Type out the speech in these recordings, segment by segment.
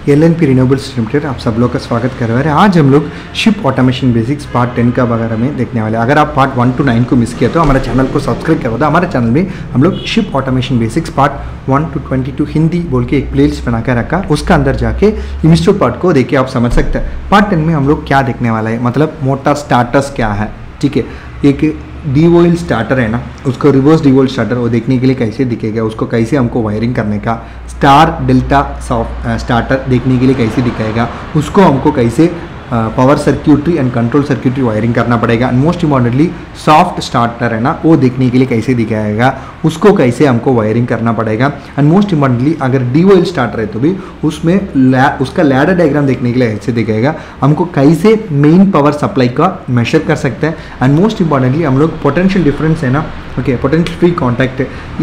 LNP renewables limited आप सब लोग का स्वागत कर रहे हैं। आज हम लोग शिप ऑटोमेशन बेसिक्स पार्ट 10 का बारे में देखने वाले हैं। अगर आप पार्ट 1 to 9 को मिस किया तो हमारे चैनल को सब्सक्राइब करो। हमारे चैनल में हम लोग ship automation basics part 1 to 22 Hindi बोल के एक प्लेलिस्ट बना कर रखा, उसका अंदर जाके इंस्टीट्यूट पार्ट को देखिए आप समझ सकते हैं। पार्ट 10 में हम लोग क्या देखने वाला है, मतलब मोटर स्टार्टर्स क्या है, ठीक है। एक DOL स्टार्टर है ना, उसको रिवर्स DOL स्टार्टर वो देखने के लिए कैसे दिखेगा, उसको कैसे हमको वायरिंग करने का, स्टार डेल्टा स्टार्टर देखने के लिए कैसे दिखाएगा, उसको हमको कैसे पावर सर्क्यूटरी एंड कंट्रोल सर्क्यूटरी वायरिंग करना पड़ेगा। And most importantly soft starter है ना, वो देखने के लिए कैसे दिखाएगा, उसको कैसे हमको वायरिंग करना पड़ेगा। एंड मोस्ट इम्पॉर्टेंटली अगर DOL स्टार्टर है तो भी उसमें उसका लैडर डायग्राम देखने के लिए ऐसे दिखाएगा, हमको कैसे मेन पावर सप्लाई का मेजर कर सकते हैं। एंड मोस्ट इम्पॉर्टेंटली हम लोग पोटेंशियल डिफरेंस है ना, ओके, पोटेंशियल फ्री कॉन्टैक्ट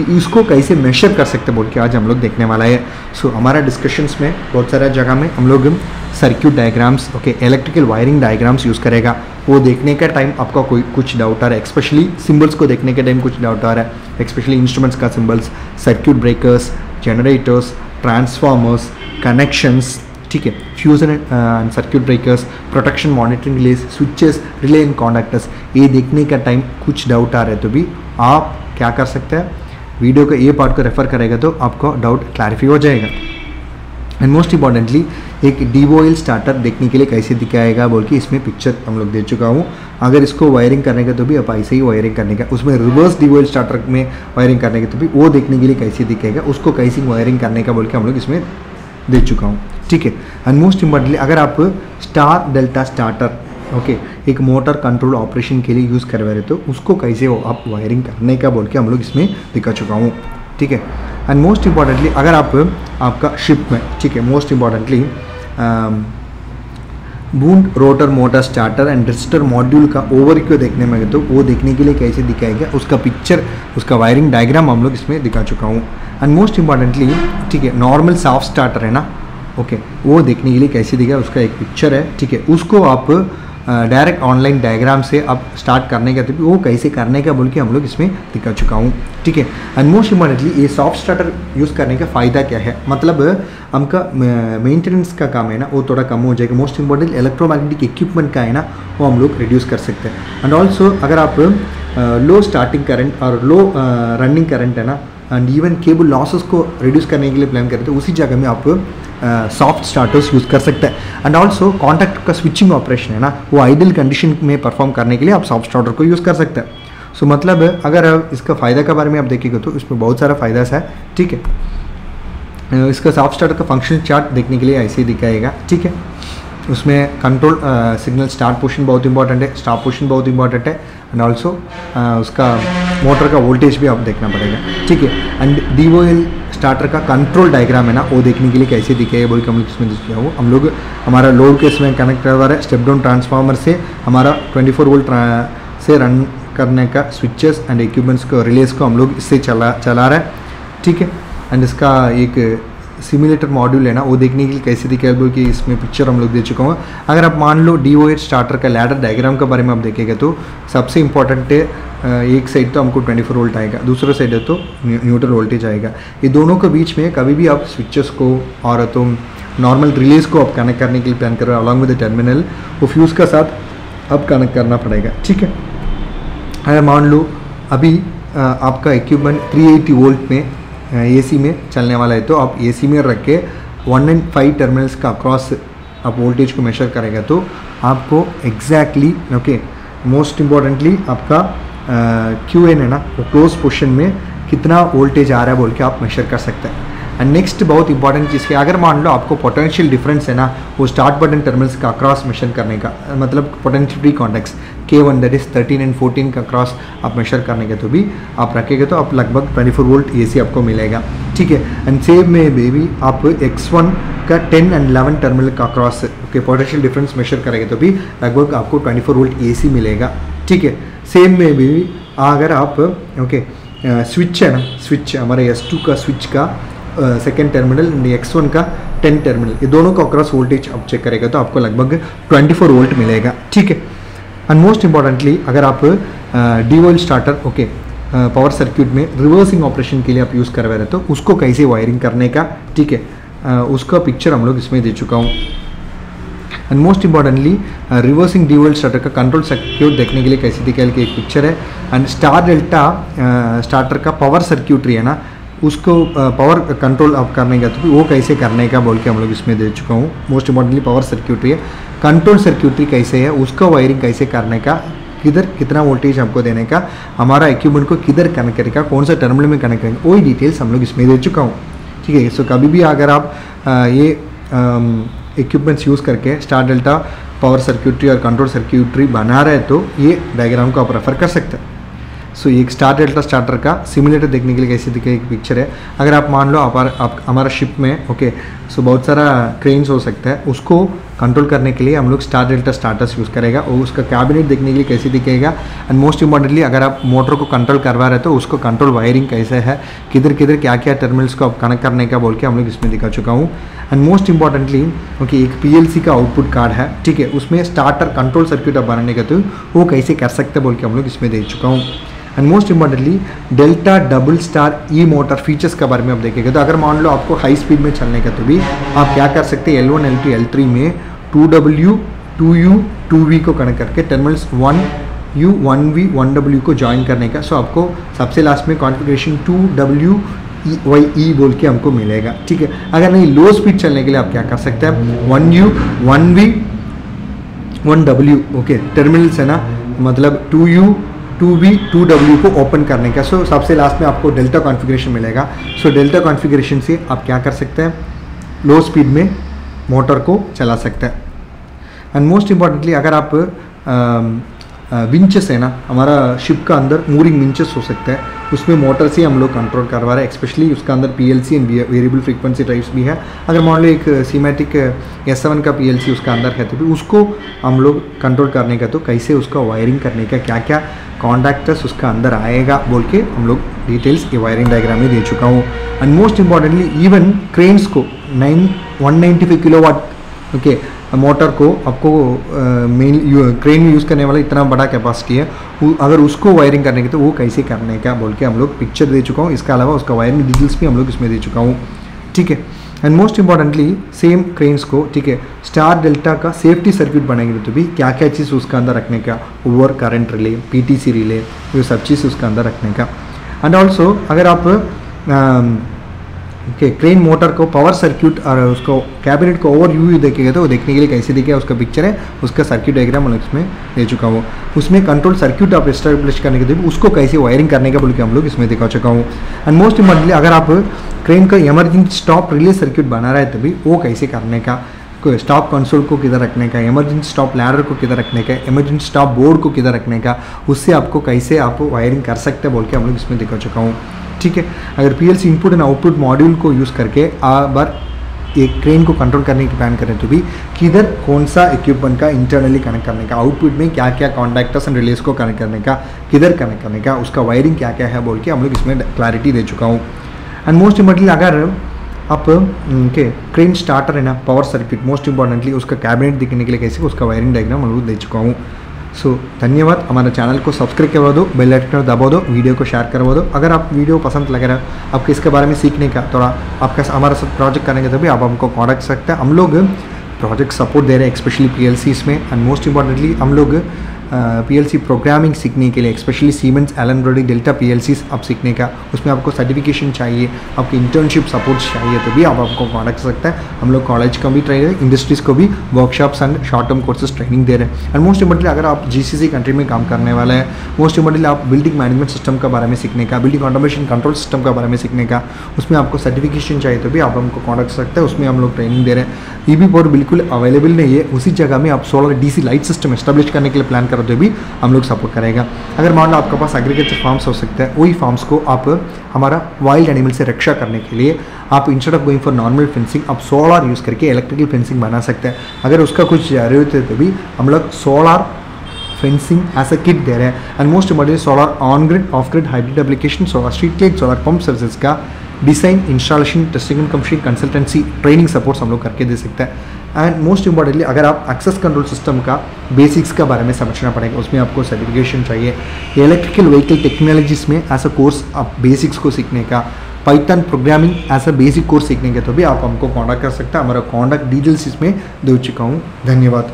इसको कैसे मेजर कर सकते हैं बोल के आज हम लोग देखने वाला है। सो हमारा डिस्कशंस में बहुत सारा जगह में हम लोग circuit diagrams, okay, electrical wiring diagrams use करेगा। वो देखने का टाइम आपका कोई कुछ डाउट आ रहा है, स्पेशली सिंबल्स को देखने के टाइम कुछ डाउट आ रहा है, स्पेशली इंस्ट्रूमेंट्स का symbols, circuit breakers, generators, transformers, connections, ठीक है, fusion and circuit breakers, protection monitoring relays, switches, relay and conductors, ये देखने का टाइम कुछ डाउट आ रहा है तो भी आप क्या कर सकते हैं, वीडियो का ये पार्ट को रेफर करेगा तो आपको डाउट क्लैरिफाई हो जाएगा। एंड मोस्ट इंपॉर्टेंटली एक DOL स्टार्टर देखने के लिए कैसे दिखाएगा बोल के इसमें पिक्चर हम लोग दे चुका हूँ। अगर इसको वायरिंग करने का तो भी आप ऐसे ही वायरिंग करने का, उसमें रिवर्स DOL स्टार्टर में वायरिंग करने का तो भी वो देखने के लिए कैसे दिखेगा, उसको कैसे वायरिंग करने का बोल के हम लोग इसमें दे चुका हूँ, ठीक है। एंड मोस्ट इम्पॉर्टेंटली अगर आप स्टार डेल्टा स्टार्टर, ओके, एक मोटर कंट्रोल ऑपरेशन के लिए यूज़ करवा रहे तो उसको कैसे वो आप वायरिंग करने का बोल के हम लोग इसमें दिखा चुका हूँ, ठीक है। एंड मोस्ट इम्पॉर्टेंटली अगर आपका शिप में, ठीक है, most importantly wound rotor motor starter and register module का ओवरव्यू देखने में तो वो देखने के लिए कैसे दिखाएगा, उसका पिक्चर, उसका वायरिंग डायग्राम हम लोग इसमें दिखा चुका हूँ। एंड मोस्ट इम्पॉर्टेंटली, ठीक है, नॉर्मल सॉफ्ट स्टार्टर है ना, ओके, वो देखने के लिए कैसे दिखेगा उसका एक पिक्चर है, ठीक है। उसको आप डायरेक्ट ऑनलाइन डायग्राम से आप स्टार्ट करने का तो वो कैसे करने का बोल के हम लोग इसमें दिखा चुका हूँ, ठीक है। एंड मोस्ट इम्पॉर्टेंटली ये सॉफ्ट स्टार्टर यूज़ करने का फ़ायदा क्या है, मतलब हमका मेंटेनेंस का काम है ना वो थोड़ा कम हो जाएगा। मोस्ट इम्पॉर्टेंट इलेक्ट्रोमैग्नेटिक इक्विपमेंट का है ना वो हम लोग रिड्यूस कर सकते हैं। एंड ऑल्सो अगर आप लो स्टार्टिंग करंट और लो रनिंग करंट है ना एंड इवन केबल लॉसेस को रिड्यूस करने के लिए प्लान करते हैं, उसी जगह में आप सॉफ्ट स्टार्टर्स यूज़ कर सकते हैं। एंड ऑल्सो कॉन्टैक्ट का स्विचिंग ऑपरेशन है ना, वो आइडल कंडीशन में परफॉर्म करने के लिए आप सॉफ्ट स्टार्टर को यूज़ कर सकते हैं। सो मतलब अगर इसका फ़ायदा के बारे में आप देखेंगे तो इसमें बहुत सारा फ़ायदा है, ठीक है। इसका सॉफ्ट स्टार्टर का फंक्शनल चार्ट देखने के लिए ऐसे ही दिखाएगा, ठीक है। उसमें कंट्रोल सिग्नल स्टार्ट पोर्शन बहुत इंपॉर्टेंट है, स्टॉप पोर्शन बहुत इंपॉर्टेंट है, एंड ऑल्सो उसका मोटर का वोल्टेज भी आप देखना पड़ेगा, ठीक है। एंड DOL स्टार्टर का कंट्रोल डायग्राम है ना वो देखने के लिए कैसे दिखेगा बोल के हम लोग इसमें दिखाया हो। हम लोग हमारा लोड के इसमें कनेक्ट करवा रहे हैं, स्टेप डाउन ट्रांसफार्मर से हमारा 24 वोल्ट से रन करने का स्विचेस एंड इक्विपमेंट्स को, रिलेस को हम लोग इससे चला रहे हैं, ठीक है। एंड इसका एक सिमुलेटर मॉड्यूल है ना वो देखने के लिए कैसे दिखाएगा बोल कि इसमें पिक्चर हम लोग दे चुका हूँ। अगर आप मान लो DOH स्टार्टर का लैडर डायग्राम के बारे में आप देखेंगे तो सबसे इंपॉर्टेंट है, एक साइड तो हमको 24 वोल्ट आएगा, दूसरा साइड है तो न्यूट्रल वोल्टेज आएगा। ये दोनों के बीच में कभी भी आप स्विचेस को और तो नॉर्मल रिलेज को आप कनेक्ट करने के लिए प्लान कर रहे हो अलॉन्ग विद द टर्मिनल, वो फ्यूज़ का साथ अब कनेक्ट करना पड़ेगा, ठीक है। अगर मान लो अभी आपका इक्विपमेंट 380 वोल्ट में AC में चलने वाला है तो आप AC में रख के 1 and 5 टर्मिनल्स का अक्रॉस आप वोल्टेज को मेजर करेगा तो आपको एग्जैक्टली, ओके, मोस्ट इम्पॉर्टेंटली आपका QN है ना वो क्लोज पोर्शन में कितना वोल्टेज आ रहा है बोल के आप मेजर कर सकते हैं। एंड नेक्स्ट बहुत इंपॉर्टेंट चीज़ है, अगर मान लो आपको पोटेंशियल डिफरेंस है ना वो स्टार्ट बटन टर्मिनल्स का क्रॉस मेजर करने का, मतलब potential free contacts K1 that is 13 and 14 का क्रॉस आप मेजर करने का तो भी आप रखेंगे तो आप लगभग 24 वोल्ट AC आपको मिलेगा, ठीक है। एंड सेम में भी आप X1 का 10 and 11 टर्मिनल का cross, okay, potential difference measure करेंगे तो भी लगभग आपको 24 वोल्ट AC मिलेगा, ठीक है। सेम में भी अगर आप, ओके, स्विच है ना, स्विच हमारे S2 का स्विच का सेकेंड टर्मिनल एंड X1 का 10 टर्मिनल, ये दोनों का क्रॉस वोल्टेज आप चेक करेगा तो आपको लगभग 24 वोल्ट मिलेगा, ठीक है। एंड मोस्ट इम्पॉर्टेंटली अगर आप DOL starter, okay, power circuit में रिवर्सिंग ऑपरेशन के लिए आप यूज़ करवा रहे तो उसको कैसे वायरिंग करने का, ठीक है, उसका पिक्चर हम लोग इसमें दे चुका हूँ। And most importantly reversing dual starter का कंट्रोल सर्क्यूट देखने के लिए कैसे दिखाया कि एक पिक्चर है। एंड स्टार डेल्टा स्टार्टर का पावर सर्क्यूटरी है ना, उसको पावर कंट्रोल अप करने का तो वो कैसे करने का बोल के हम लोग इसमें दे चुका हूँ। मोस्ट इंपॉर्टेंटली पावर सर्क्यूटरी है, कंट्रोल सर्क्यूटरी कैसे है, उसका वायरिंग कैसे करने का, किधर कितना वोल्टेज हमको देने का, हमारा इक्विपमेंट को किधर कनेक्ट करेगा, कौन सा टर्मिनल में कनेक्ट करेंगे, वही डिटेल्स हम लोग इसमें दे चुका हूँ। ठीक है, सो कभी भी अगर आप ये इक्विपमेंट्स यूज़ करके स्टार डेल्टा पावर सर्क्यूटरी और कंट्रोल सर्क्यूटरी बना रहे तो ये डायग्राम को आप रेफर कर सकते हैं। सो ये एक स्टार डेल्टा स्टार्टर का सिमुलेटर देखने के लिए कैसे दिखे एक पिक्चर है। अगर आप मान लो आप हमारा शिप में ओके, सो बहुत सारा क्रेन्स हो सकता है, उसको कंट्रोल करने के लिए हम लोग स्टार डेल्टा स्टार्टर्स यूज़ करेगा और उसका कैबिनेट देखने के लिए कैसे दिखेगा। एंड मोस्ट इंपॉर्टेंटली अगर आप मोटर को कंट्रोल करवा रहे तो उसको कंट्रोल वायरिंग कैसे है, किधर किधर क्या क्या टर्मिनल्स को आप कनेक्ट करने का बोल के हम लोग इसमें दिखा चुका हूँ। एंड मोस्ट इंपॉर्टेंटली ओके, एक PLC का आउटपुट कार्ड है, ठीक है, उसमें स्टार्टर कंट्रोल सर्क्यूट आप बनाने का तो वो कैसे कर सकते हैं बोल के हम लोग इसमें दे चुका हूँ। And most importantly delta double star E motor features के बारे में आप देखेंगे तो अगर मान लो आपको हाई स्पीड में चलने का तो भी आप क्या कर सकते हैं, L1 L2 L3 में 2W 2U 2V को कनेक्ट करके टर्मिनल्स 1U 1V 1W को ज्वाइन करने का। सो आपको सबसे लास्ट में कॉन्फ़िगरेशन 2WYE बोल के हमको मिलेगा। ठीक है, अगर नहीं लो स्पीड चलने के लिए आप क्या कर सकते हैं, 1U 1V 1W okay terminals है ना, मतलब 2U 2V 2W को ओपन करने का। सो सबसे लास्ट में आपको डेल्टा कॉन्फ़िगरेशन मिलेगा। सो डेल्टा कॉन्फ़िगरेशन से आप क्या कर सकते हैं, लो स्पीड में मोटर को चला सकते हैं। एंड मोस्ट इम्पॉर्टेंटली अगर आप विंचेस है ना, हमारा शिप का अंदर मूरिंग विंचेस हो सकता है, उसमें मोटर से हम लोग कंट्रोल करवा रहे हैं। एक्सपेशली उसका अंदर PLC and variable frequency drives भी है। अगर मान लो एक सीमेटिक S7 का PLC उसका अंदर है तो भी उसको हम लोग कंट्रोल करने का तो कैसे उसका वायरिंग करने का, क्या क्या कॉन्टैक्टर्स उसका अंदर आएगा बोल के हम लोग डिटेल्स ये वायरिंग डायग्राम में दे चुका हूँ। And most importantly even cranes को 195 किलोवाट ओके मोटर को आपको मेन क्रेन में यूज़ करने वाला इतना बड़ा कैपेसिटी है, अगर उसको वायरिंग करने की तो वो कैसे करने का बोल के हम लोग पिक्चर दे चुका हूँ। इसके अलावा उसका वायरिंग डिटेल्स भी हम लोग इसमें दे चुका हूँ। ठीक है, and most importantly same cranes को ठीक है स्टार डेल्टा का सेफ्टी सर्किट बनाएंगे तो भी क्या क्या चीज़ उसका अंदर रखने का, over current relay, PTC relay, ये सब चीज़ उसका अंदर रखने का। एंड ऑल्सो अगर आप ओके क्रेन मोटर को पावर सर्क्यूट और उसको कैबिनेट को ओवरव्यू देखेगा तो वो देखने के लिए कैसे दिखेगा उसका पिक्चर है, उसका सर्क्यूट डायग्राम मैं इसमें दे चुका हूँ। उसमें कंट्रोल सर्क्यूट आप एस्टैब्लिश करने के लिए उसको कैसे वायरिंग करने का बोल के हम लोग इसमें दिखा चुका हूँ। एंड मोस्ट इम्पॉर्टेंटली अगर आप क्रेन का इमरजेंसी स्टॉप रिले सर्क्यूट बना रहा है तभी वो कैसे करने का, स्टॉप कंसोल को किधर रखने का, इमरजेंसी स्टॉप लैडर को किधर रखने का, इमरजेंसी स्टॉप बोर्ड को किधर रखने का, उससे आपको कैसे आप वायरिंग कर सकते हैं बोल के हम लोग इसमें दिखा चुका हूँ। ठीक है, अगर PLC input and output module को यूज़ करके बार एक क्रेन को कंट्रोल करने की प्लान करें तो भी किधर कौन सा इक्विपमेंट का इंटरनली कनेक्ट करने का, आउटपुट में क्या क्या कॉन्टैक्टर्स एंड रिलेस को कनेक्ट करने का, किधर कनेक्ट करने का, उसका वायरिंग क्या क्या है बोल के हम लोग इसमें क्लैरिटी दे चुका हूँ। एंड मोस्ट इम्पॉर्टेंटली अगर आप के क्रेन स्टार्टर है ना, पावर सर्किट मोस्ट इंपॉर्टेंटली उसका कैबिनेट दिखने के लिए कैसे उसका वायरिंग डायग्राम हम लोग दे चुका हूँ। सो धन्यवाद, हमारे चैनल को सब्सक्राइब करवा दो, बेल आइकन दबा दो, वीडियो को शेयर करवा दो। अगर आप वीडियो पसंद लग रहा है, आपको इसके बारे में सीखने का थोड़ा आपका हमारे साथ प्रोजेक्ट करेंगे तभी आप हमको कॉन्टैक्ट सकते हैं। हम लोग प्रोजेक्ट सपोर्ट दे रहे हैं स्पेशली PLCs में। एंड मोस्ट इंपॉर्टेंटली हम लोग PLC प्रोग्रामिंग सीखने के लिए specially Siemens Allen Bradley Delta PLCs आप सीखने का, उसमें आपको सर्टिफिकेशन चाहिए, आपकी इंटर्नशिप सपोर्ट चाहिए तो भी आप हमको कॉन्टैक्ट कर सकते हैं। हम लोग कॉलेज का भी ट्रेन है, इंडस्ट्रीज़ को भी workshops and short term courses training दे रहे हैं। एंड मोस्ट इंपॉर्टेंटली अगर आप GCC कंट्री में काम करने वाले हैं, मोस्ट इंपॉर्टेंटली आप बिल्डिंग मैनेजमेंट सिस्टम के बारे में सीखने का, बिल्डिंग ऑटोमेशन कंट्रोल सिस्टम के बारे में सीखने का, उसमें आपको सर्टिफिकेशन चाहिए तो भी आप हमको कॉन्टैक्ट कर सकते हैं। उसमें हम लोग ट्रेनिंग दे रहे हैं। EB बोर्ड बिल्कुल अवेलेबल नहीं है, उसी जगह में आप solar DC light system establish करने के लिए प्लान करते भी हम लोग सपोर्ट करेगा। अगर मान लो आपके पास एग्रीकल्चर फार्म्स हो सकते हैं, वही फार्म्स को आप हमारा वाइल्ड एनिमल से रक्षा करने के लिए आप instead of going for normal fencing आप सोलर यूज़ करके इलेक्ट्रिकल फेंसिंग बना सकते हैं। अगर उसका कुछ जरूरत है तो भी हम लोग solar fencing as a kit दे रहे हैं। And most important solar on grid off grid hybrid application, solar street light, solar pump services का design, installation, testing and commissioning, consultancy, training supports हम लोग करके दे सकते हैं। एंड मोस्ट इंपॉर्टेंटली अगर आप एक्सेस कंट्रोल सिस्टम का बेसिक्स के बारे में समझना पड़ेगा, उसमें आपको सर्टिफिकेशन चाहिए। इलेक्ट्रिकल व्हीकल टेक्नोलॉजीज में एज अ कोर्स आप बेसिक्स को सीखने का, Python programming as a basic course सीखने के तो भी आप हमको कॉन्टैक्ट कर सकते हैं। हमारा कॉन्टैक्ट डिटेल्स इसमें दे चुका हूँ। धन्यवाद।